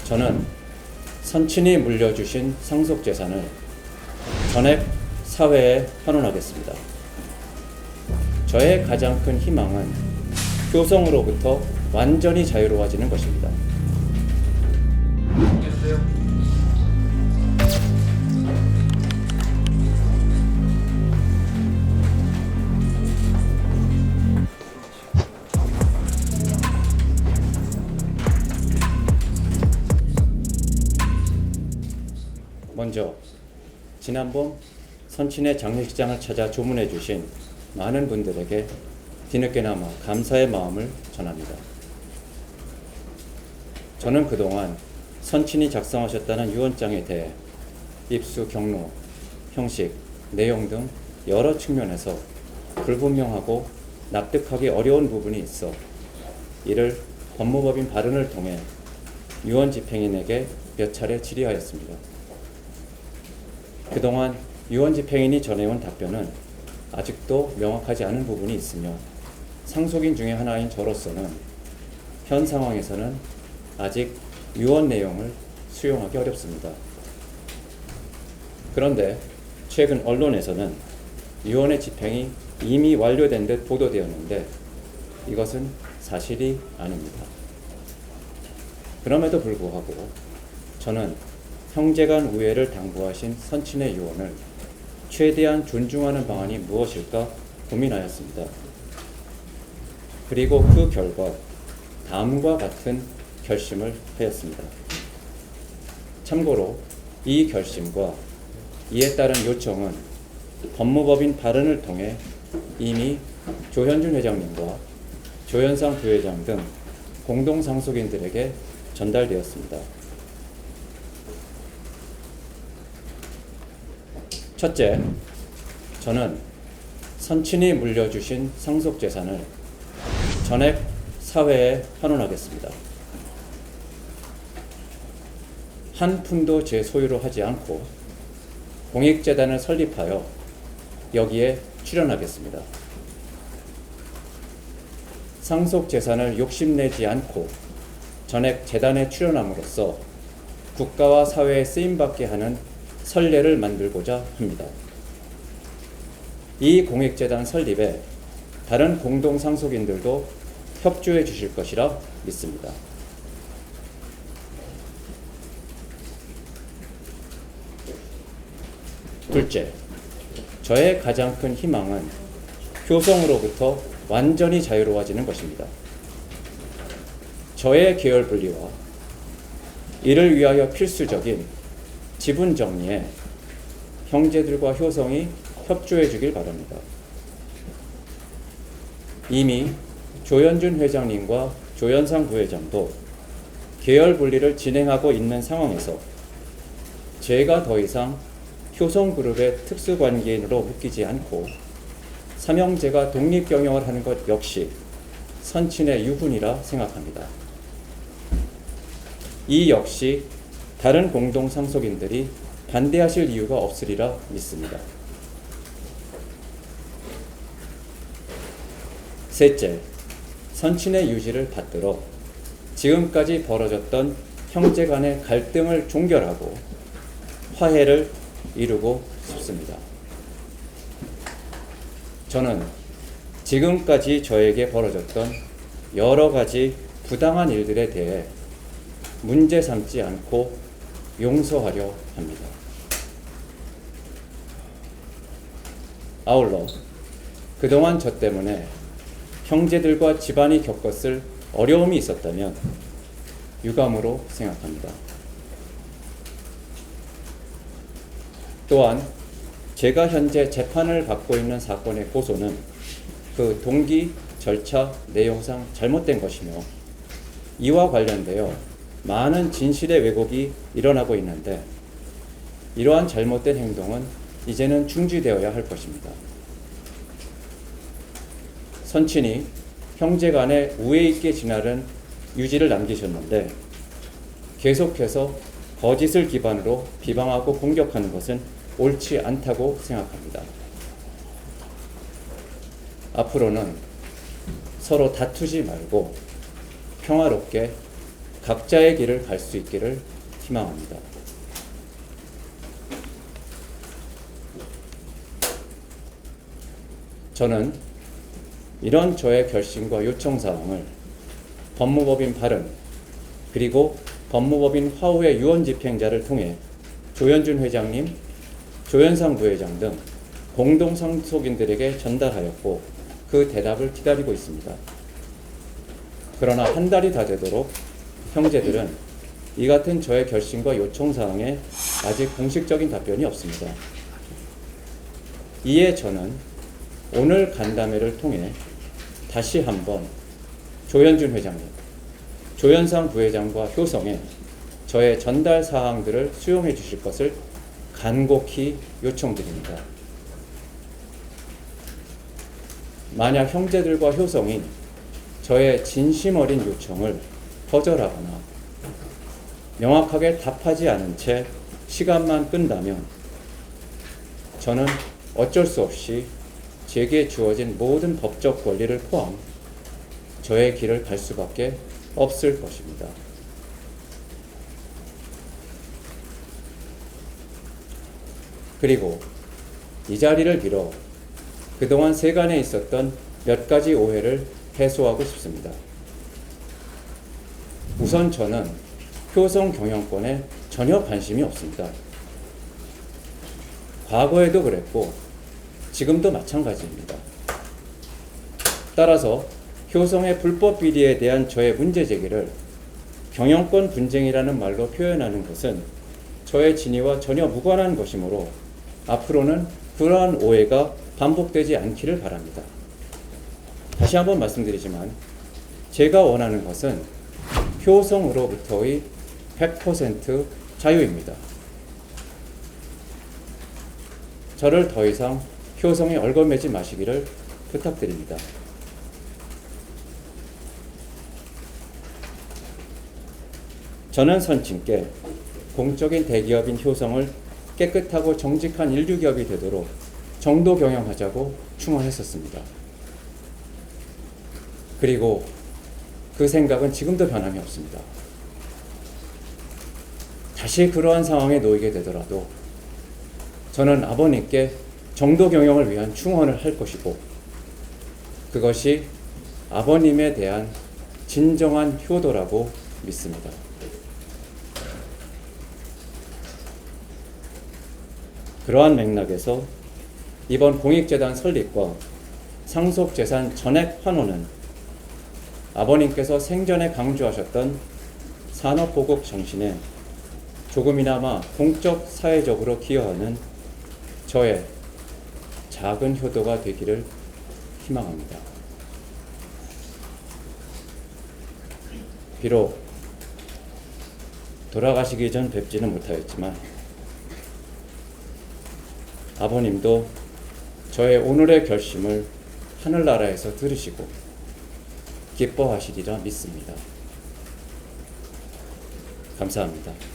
저는 선친이 물려주신 상속재산을 전액 사회에 환원하겠습니다. 저의 가장 큰 희망은 효성으로부터 완전히 자유로워지는 것입니다. 먼저 지난번 선친의 장례식장을 찾아 조문해 주신 많은 분들에게 뒤늦게나마 감사의 마음을 전합니다. 저는 그동안 선친이 작성하셨다는 유언장에 대해 입수 경로, 형식, 내용 등 여러 측면에서 불분명하고 납득하기 어려운 부분이 있어 이를 법무법인 발언을 통해 유언 집행인에게 몇 차례 질의하였습니다. 그동안 유언 집행인이 전해온 답변은 아직도 명확하지 않은 부분이 있으며 상속인 중에 하나인 저로서는 현 상황에서는 아직 유언 내용을 수용하기 어렵습니다. 그런데 최근 언론에서는 유언의 집행이 이미 완료된 듯 보도되었는데 이것은 사실이 아닙니다. 그럼에도 불구하고 저는 형제간 우애를 당부하신 선친의 유언을 최대한 존중하는 방안이 무엇일까 고민하였습니다. 그리고 그 결과 다음과 같은 결심을 하였습니다. 참고로 이 결심과 이에 따른 요청은 법무법인 발언을 통해 이미 조현준 회장님과 조현상 부회장 등 공동상속인들에게 전달되었습니다. 첫째, 저는 선친이 물려주신 상속재산을 전액 사회에 환원하겠습니다. 한 푼도 제 소유로 하지 않고 공익재단을 설립하여 여기에 출연하겠습니다. 상속재산을 욕심내지 않고 전액 재단에 출연함으로써 국가와 사회에 쓰임받게 하는 선례를 만들고자 합니다. 이 공익재단 설립에 다른 공동상속인들도 협조해 주실 것이라 믿습니다. 둘째, 저의 가장 큰 희망은 효성으로부터 완전히 자유로워지는 것입니다. 저의 계열 분리와 이를 위하여 필수적인 지분 정리에 형제들과 효성이 협조해 주길 바랍니다. 이미 조현준 회장님과 조현상 부회장도 계열 분리를 진행하고 있는 상황에서 제가 더 이상 효성그룹의 특수관계인으로 묶이지 않고 삼형제가 독립경영을 하는 것 역시 선친의 유훈이라 생각합니다. 이 역시 다른 공동상속인들이 반대하실 이유가 없으리라 믿습니다. 셋째, 선친의 유지를 받들어 지금까지 벌어졌던 형제 간의 갈등을 종결하고 화해를 이루고 싶습니다. 저는 지금까지 저에게 벌어졌던 여러 가지 부당한 일들에 대해 문제 삼지 않고 용서하려 합니다. 아울러 그동안 저 때문에 형제들과 집안이 겪었을 어려움이 있었다면 유감으로 생각합니다. 또한 제가 현재 재판을 받고 있는 사건의 고소는 그 동기, 절차, 내용상 잘못된 것이며 이와 관련되어 많은 진실의 왜곡이 일어나고 있는데 이러한 잘못된 행동은 이제는 중지되어야 할 것입니다. 선친이 형제 간의 우애 있게 지나는 유지를 남기셨는데 계속해서 거짓을 기반으로 비방하고 공격하는 것은 옳지 않다고 생각합니다. 앞으로는 서로 다투지 말고 평화롭게 각자의 길을 갈 수 있기를 희망합니다. 저는 이런 저의 결심과 요청사항을 법무법인 발은 그리고 법무법인 화우의 유언집행자를 통해 조현준 회장님, 조현상 부회장 등 공동 상속인들에게 전달하였고 그 대답을 기다리고 있습니다. 그러나 한 달이 다 되도록 형제들은 이 같은 저의 결심과 요청사항에 아직 공식적인 답변이 없습니다. 이에 저는 오늘 간담회를 통해 다시 한번 조현준 회장님, 조현상 부회장과 효성에 저의 전달 사항들을 수용해 주실 것을 간곡히 요청드립니다. 만약 형제들과 효성이 저의 진심 어린 요청을 거절하거나 명확하게 답하지 않은 채 시간만 끈다면 저는 어쩔 수 없이 제게 주어진 모든 법적 권리를 포함 저의 길을 갈 수밖에 없을 것입니다. 그리고 이 자리를 빌어 그동안 세간에 있었던 몇 가지 오해를 해소하고 싶습니다. 우선 저는 효성 경영권에 전혀 관심이 없습니다. 과거에도 그랬고 지금도 마찬가지입니다. 따라서 효성의 불법 비리에 대한 저의 문제 제기를 경영권 분쟁이라는 말로 표현하는 것은 저의 진위와 전혀 무관한 것이므로 앞으로는 그러한 오해가 반복되지 않기를 바랍니다. 다시 한번 말씀드리지만 제가 원하는 것은 효성으로부터의 100% 자유입니다. 저를 더 이상 효성에 얽어매지 마시기를 부탁드립니다. 저는 선친께 공적인 대기업인 효성을 깨끗하고 정직한 인류기업이 되도록 정도 경영하자고 충원했었습니다. 그리고 그 생각은 지금도 변함이 없습니다. 다시 그러한 상황에 놓이게 되더라도 저는 아버님께 정도 경영을 위한 충원을 할 것이고 그것이 아버님에 대한 진정한 효도라고 믿습니다. 그러한 맥락에서 이번 공익재단 설립과 상속재산 전액 환원은 아버님께서 생전에 강조하셨던 산업보국 정신에 조금이나마 공적 사회적으로 기여하는 저의 작은 효도가 되기를 희망합니다. 비록 돌아가시기 전 뵙지는 못하였지만 아버님도 저의 오늘의 결심을 하늘나라에서 들으시고 기뻐하시리라 믿습니다. 감사합니다.